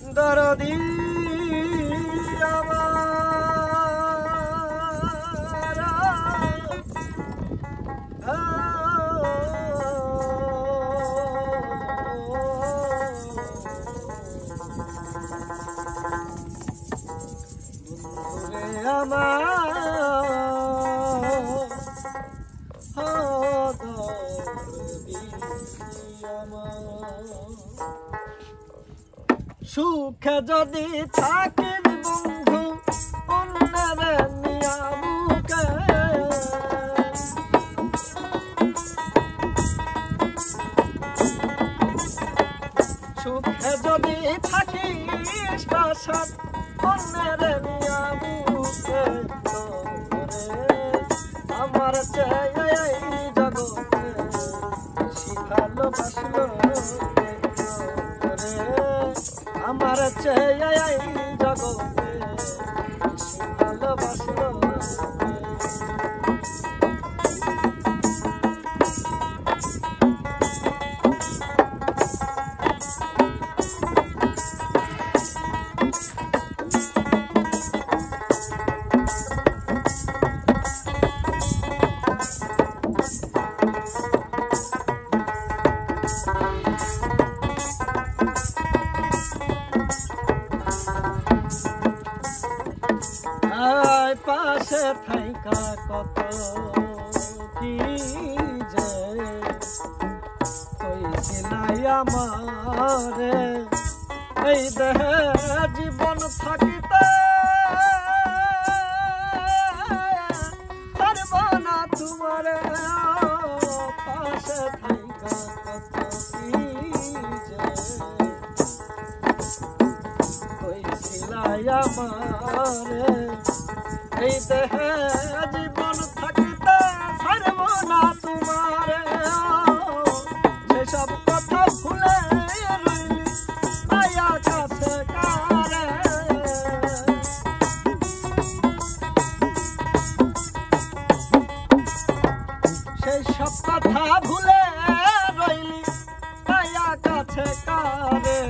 দরদি সুখে যদি থাকে বন্ধু অন্যের নিয়া বুকে সুখে যদি থাকিস বাসাত অন্যের নিয়া বুকে আমার চেয়ে এই জগতে বেশি ভালোবাসলো আমার চেয়ে এই জগতে বেশি ভালোবাসলো পাশে থাইকা কত কি যে কইছিলাই আমারে এই দেহে জীবন থাকিতে পারব না তোমারে পাশে থাইকা কত কি যে কইছিলাই আমারে এই দেহে জীবন থাকিতে পারব না তোমারে সেসব কথা ভুলে রইলি মায়া কাছে কারে সেই সব কথা ভুলে রইলি মায়া কাছে কারে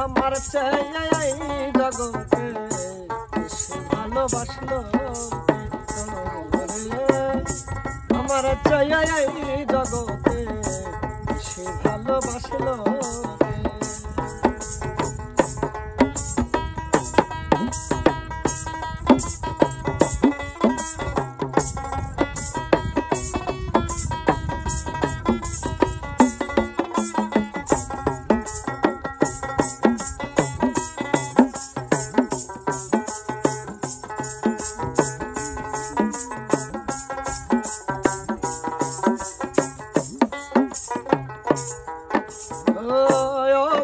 আমার চেয়ে এই জগতে ভালোবাসলো আমার চেয়ে এই জগতে সে ভালোবাসলো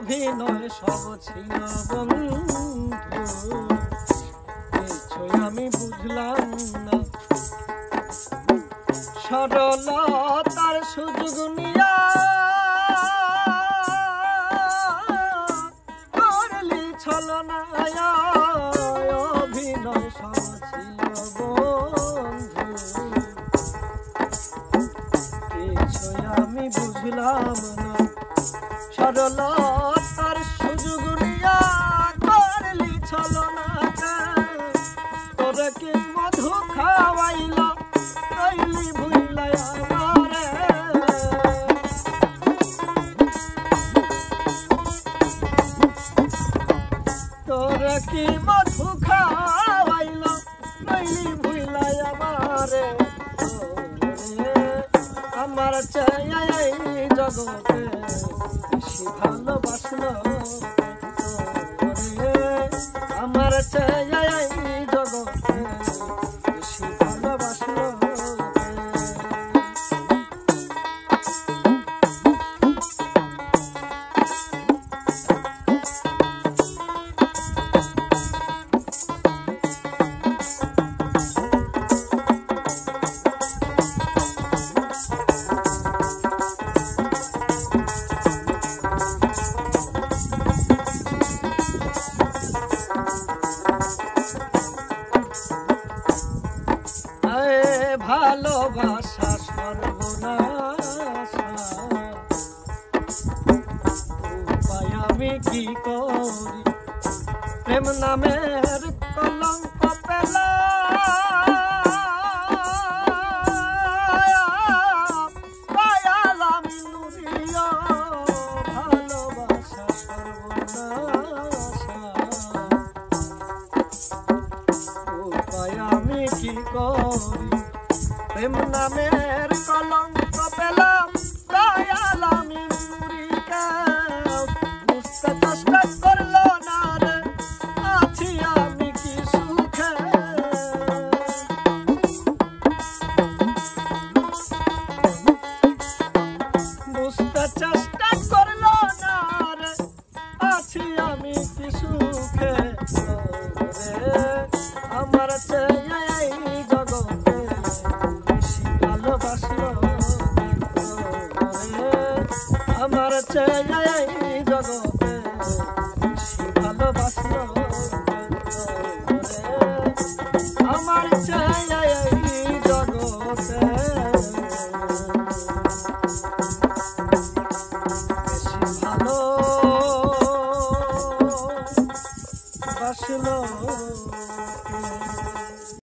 অভিনয় সব ছিল বন্ধু কিছুই আমি বুঝলাম না সরলতার সুযোগ নিয়া করলি ছলনা অভিনয় সব ছিল বন্ধু কিছুই আমি বুঝলাম না সরলতার সুযোগ নিয়া করলি ছলনা তোরে কি মধু খাওয়াইল রইলি ভুইলা আমারে তোরে কি মধু খাওয়াইল রইলি ভুইলা আমারে আমার চেয়ে এই জগতে বেশি ভালোবাসলো আমার চেয়ে এই জগতে বেশি ভালোবাসলো আমি কি করি প্রেম নামের কলঙ্ক পেলাম দয়াল আমি নুরিয়া ভালোবাসা সর্বনাশা উপায় আমি কি করি প্রেম নামের কলঙ্ক পেলাম দয়াল আমি নুরিয়া বুঝতে চেষ্টা করলো না রে আছি আমি কি সুখে বুঝতে চেষ্টা করলো না রে আছি আমি কি সুখে রে আমার চেয়ে এই জগতে বেশি ভালোবাসলো রে আমার চেয়ে এই জগতে বেশি ভালোবাসলো রে আমার চেয়ে এই জগতে বেশি ভালোবাসলো